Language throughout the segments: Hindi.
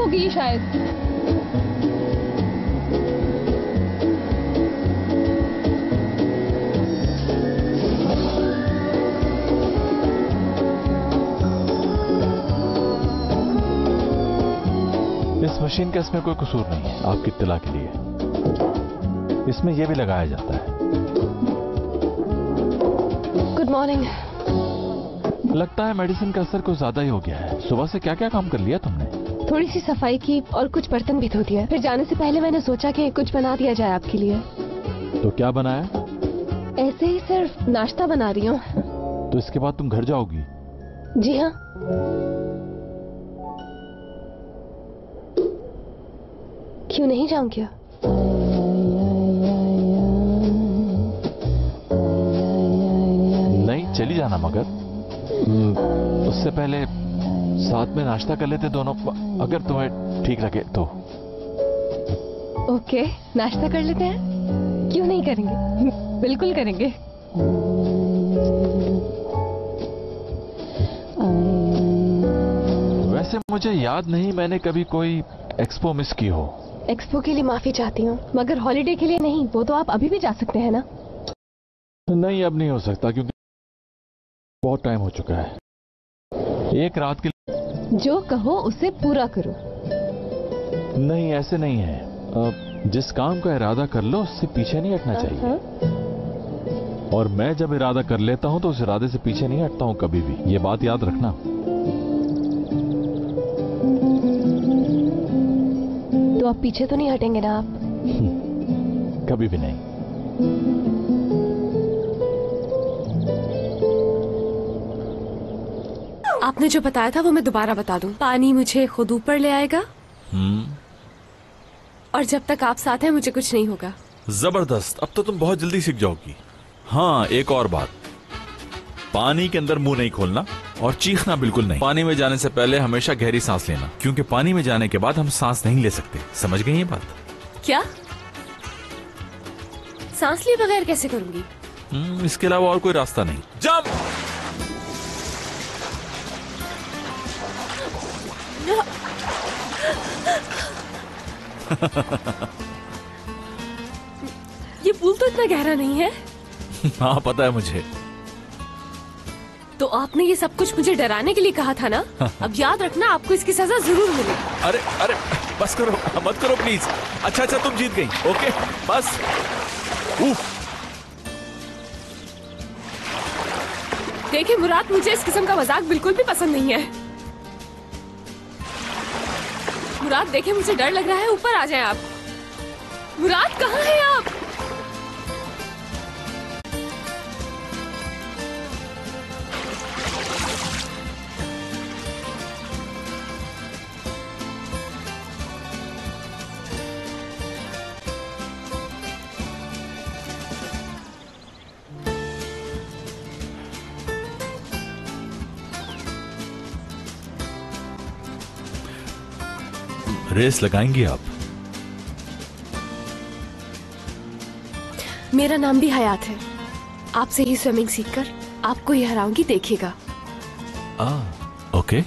होगी शायद। इस मशीन का इसमें कोई कसूर नहीं है। आपकी इत्तला के लिए इसमें यह भी लगाया जाता है। Good morning. लगता है मेडिसिन का असर कुछ ज्यादा ही हो गया है। सुबह से क्या क्या काम कर लिया तुमने? थोड़ी सी सफाई की और कुछ बर्तन भी धो दिया। फिर जाने से पहले मैंने सोचा कि कुछ बना दिया जाए आपके लिए। तो क्या बनाया? ऐसे ही सिर्फ नाश्ता बना रही हूँ। तो इसके बाद तुम घर जाओगी? जी हाँ। क्यों नहीं जाऊं क्या? नहीं, चली जाना, मगर उससे पहले साथ में नाश्ता कर लेते दोनों, अगर तुम्हें ठीक लगे तो। ओके, नाश्ता कर लेते हैं। क्यों नहीं करेंगे, बिल्कुल करेंगे। वैसे मुझे याद नहीं मैंने कभी कोई एक्सपो मिस की हो। एक्सपो के लिए माफी चाहती हूँ, मगर हॉलिडे के लिए नहीं। वो तो आप अभी भी जा सकते हैं ना? नहीं, अब नहीं हो सकता क्योंकि बहुत टाइम हो चुका है। एक रात के लिए। जो कहो उसे पूरा करो। नहीं, ऐसे नहीं है। जिस काम का इरादा कर लो उससे पीछे नहीं हटना चाहिए। और मैं जब इरादा कर लेता हूं तो उस इरादे से पीछे नहीं हटता हूं कभी भी। ये बात याद रखना। तो आप पीछे तो नहीं हटेंगे ना? आप कभी भी नहीं। आपने जो बताया था वो मैं दोबारा बता दूं। पानी मुझे खुद ऊपर ले आएगा। और जब तक आप साथ हैं मुझे कुछ नहीं होगा। जबरदस्त, अब तो तुम बहुत जल्दी सीख जाओगी। हाँ, एक और बात, पानी के अंदर मुंह नहीं खोलना और चीखना बिल्कुल नहीं। पानी में जाने से पहले हमेशा गहरी सांस लेना, क्योंकि पानी में जाने के बाद हम सांस नहीं ले सकते। समझ गई ये बात? क्या? सांस लिए बगैर कैसे करूंगी? इसके अलावा और कोई रास्ता नहीं। जंप! ये पूल तो इतना गहरा नहीं है। हाँ, पता है मुझे। तो आपने ये सब कुछ मुझे डराने के लिए कहा था ना? अब याद रखना, आपको इसकी सजा जरूर मिलेगी। अरे अरे, बस करो, मत करो प्लीज। अच्छा, तुम जीत गई। ओके, बस। देखिए मुराद, मुझे इस किस्म का मजाक बिल्कुल भी पसंद नहीं है। मुराद देखिए, मुझे डर लग रहा है। ऊपर आ जाएं आप। मुराद, कहाँ हैं आप? रेस लगाएंगी आप? मेरा नाम भी हयात है। आपसे ही स्विमिंग सीखकर आपको ही हराऊंगी, देखिएगा। ओके।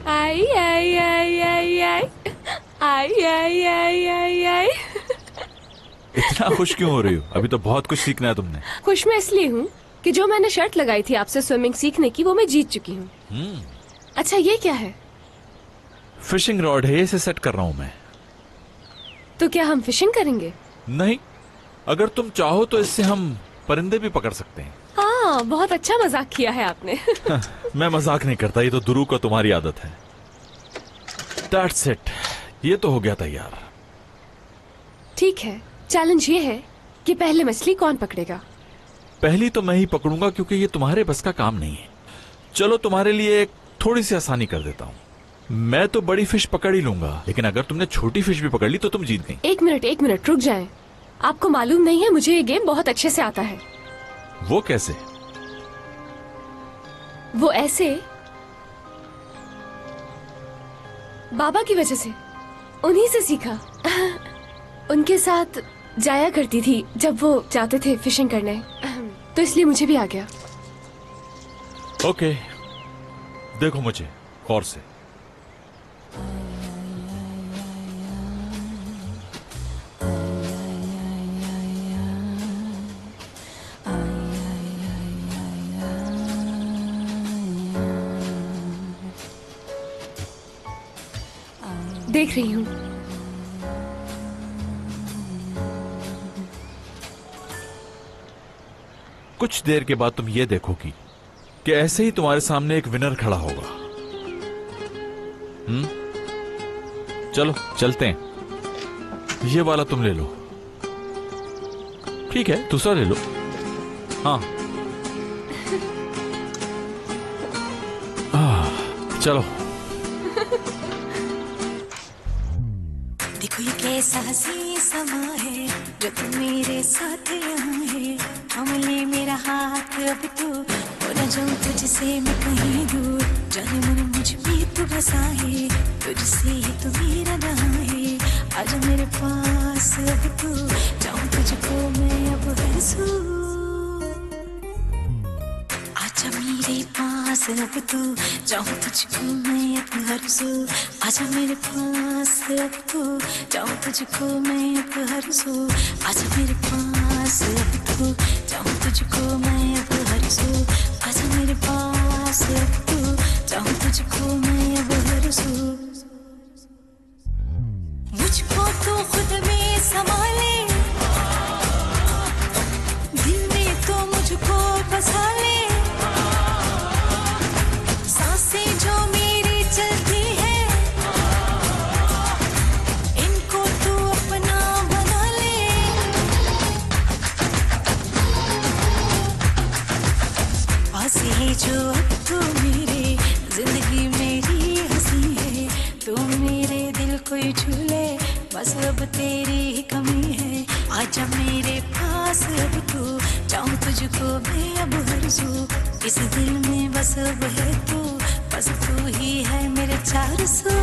आई आई आई आई आई आई आई आई आई आई। इतना खुश क्यों हो रही हो? अभी तो बहुत कुछ सीखना है तुमने। खुश मैं इसलिए हूँ कि जो मैंने शर्त लगाई थी आपसे स्विमिंग सीखने की, वो मैं जीत चुकी हूँ। अच्छा, ये क्या है? फिशिंग रॉड है, इसे सेट कर रहा हूं मैं। तो क्या हम फिशिंग करेंगे? नहीं, अगर तुम चाहो तो इससे हम परिंदे भी पकड़ सकते हैं। हाँ, बहुत अच्छा मजाक किया है आपने। मैं मजाक नहीं करता, ये तो दुरू का तुम्हारी आदत है। That's it, ये तो हो गया तैयार। ठीक है, चैलेंज ये है कि पहले मछली कौन पकड़ेगा। पहली तो मैं ही पकड़ूंगा क्योंकि ये तुम्हारे बस का काम नहीं है। चलो, तुम्हारे लिए एक थोड़ी सी आसानी कर देता हूँ। मैं तो बड़ी फिश पकड़ ही लूंगा, लेकिन अगर तुमने छोटी फिश भी पकड़ ली तो तुम जीत गई। एक मिनट रुक जाएं। आपको मालूम नहीं है, मुझे ये गेम बहुत अच्छे से आता है। वो कैसे? वो ऐसे, बाबा की वजह से, उन्हीं से सीखा। उनके साथ जाया करती थी जब वो जाते थे फिशिंग करने, तो इसलिए मुझे भी आ गया। ओके, देखो मुझे गौर से। देख रही हूँ। कुछ देर के बाद तुम ये देखोगी कि ऐसे ही तुम्हारे सामने एक विनर खड़ा होगा। चलो चलते हैं। ये वाला तुम ले लो। ठीक है, दूसरा ले लो। हाँ चलो। देखो ये कैसा हसी समा है जो तुम मेरे साथ यहाँ है। हमले मेरा हाथ अब तो हो न जाऊं तुझसे मैं कहीं दूर। जाने मन मुझ पे तू बसा है, तुझसे ही तो मेरा नहा है। आजा मेरे पास अब तो जाऊं तुझको मैं अब हंसू। आजा मेरे पास अब तो जाऊं तुझको मैं अब हंसू। आजा मेरे पास अब तो जाऊं तुझको मैं अब हंसू। आजा मेरे पास अब तो जाऊं तुझको मैं अब हंसू। आजा मेरे पास अब तो जाऊं तुझको मैं अब हंसू। मुझको तो खुद में संभाले, दिल में तो मुझको बसा ले। सांसें जो मेरी चलती है, इनको तू अपना बना ले। पास है जो अब तो मेरे, जिंदगी मेरी हंसी है। तू मेरे दिल को छू ले, बस अब तेरी ही कमी है। आजा मेरे पास अब तू जाऊं तुझको मैं अब हंसू। इस दिल में बस अब है तू, बस तू ही है मेरे चार सू।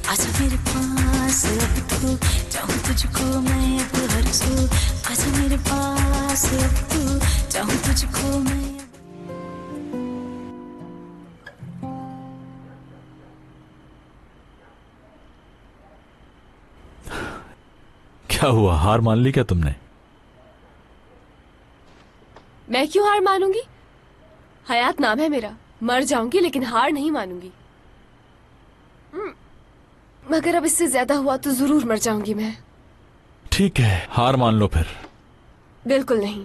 आजा मेरे पास अब तू जाऊं तुझको मैं अब हंसू। आजा मेरे पास अब तू जाऊं तुझको मैं। क्या हुआ, हार मान ली क्या तुमने? मैं क्यों हार मानूंगी? हयात नाम है मेरा, मर जाऊंगी लेकिन हार नहीं मानूंगी। मगर अब इससे ज्यादा हुआ तो जरूर मर जाऊंगी मैं। ठीक है, हार मान लो फिर। बिल्कुल नहीं।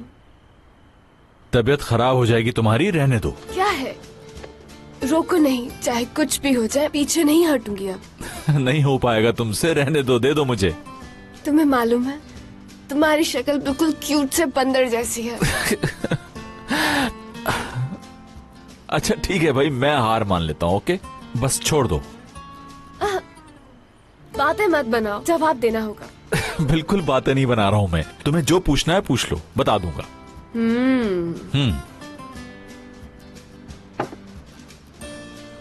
तबीयत खराब हो जाएगी तुम्हारी, रहने दो। क्या है, रोको नहीं, चाहे कुछ भी हो जाए पीछे नहीं हटूंगी अब। नहीं हो पाएगा तुमसे, रहने दो, दे दो मुझे। तुम्हें मालूम है तुम्हारी शक्ल बिल्कुल क्यूट से बंदर जैसी है। अच्छा ठीक है भाई, मैं हार मान लेता हूँ। ओके, बस छोड़ दो। बातें मत बनाओ, जवाब देना होगा। बिल्कुल बातें नहीं बना रहा हूं मैं, तुम्हें जो पूछना है पूछ लो, बता दूंगा।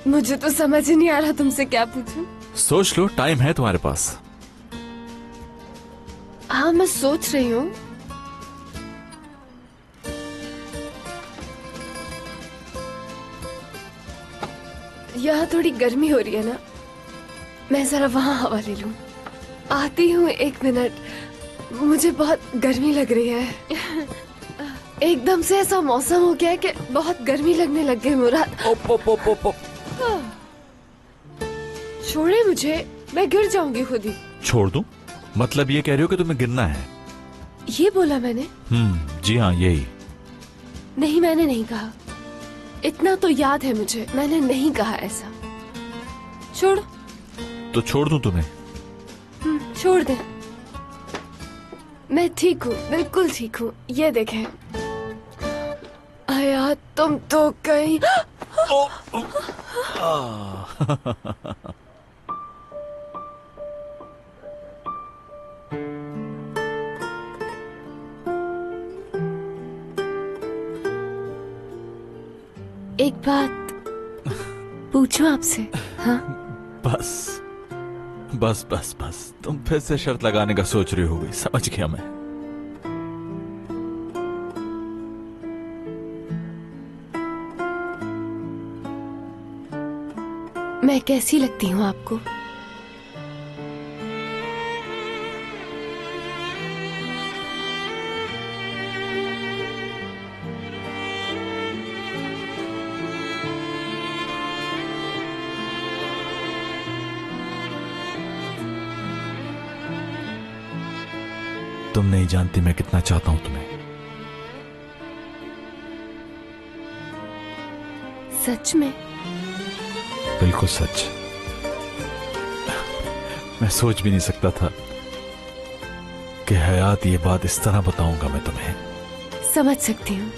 मुझे तो समझ ही नहीं आ रहा तुमसे क्या पूछूं। सोच लो, टाइम है तुम्हारे पास। हाँ मैं सोच रही हूँ। यहाँ थोड़ी गर्मी हो रही है ना, मैं जरा वहाँ हवा ले लूं। आती हूँ, 1 मिनट, मुझे बहुत गर्मी लग रही है। एकदम से ऐसा मौसम हो गया है कि बहुत गर्मी लगने लग गई मुराद। छोड़े मुझे, मैं गिर जाऊंगी खुद ही। छोड़ दूं? मतलब ये कह रही हो कि तुम्हें गिरना है? ये बोला मैंने? जी हाँ, यही। नहीं, मैंने नहीं कहा। इतना तो याद है मुझे, मैंने नहीं कहा ऐसा। छोड़। तो छोड़ दूं तुम्हें? छोड़ दे। मैं ठीक हूँ, बिल्कुल ठीक हूँ। ये देखें। आया तुम तो कहीं। एक बात पूछूं आपसे? हाँ, बस बस बस बस, तुम फिर से शर्त लगाने का सोच रही होगी, समझ गया मैं। मैं कैसी लगती हूँ आपको? तुम नहीं जानती मैं कितना चाहता हूं तुम्हें। सच में? बिल्कुल सच। मैं सोच भी नहीं सकता था कि हयात ये बात इस तरह बताऊंगा मैं तुम्हें। समझ सकती हूँ।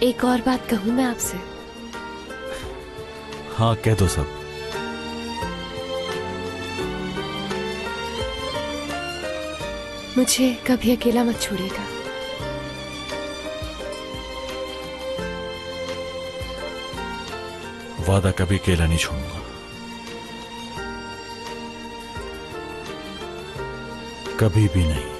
एक और बात कहूँ मैं आपसे? हाँ, कह दो सब। मुझे कभी अकेला मत छोड़िएगा। वादा, कभी अकेला नहीं छोड़ूंगा। कभी भी नहीं।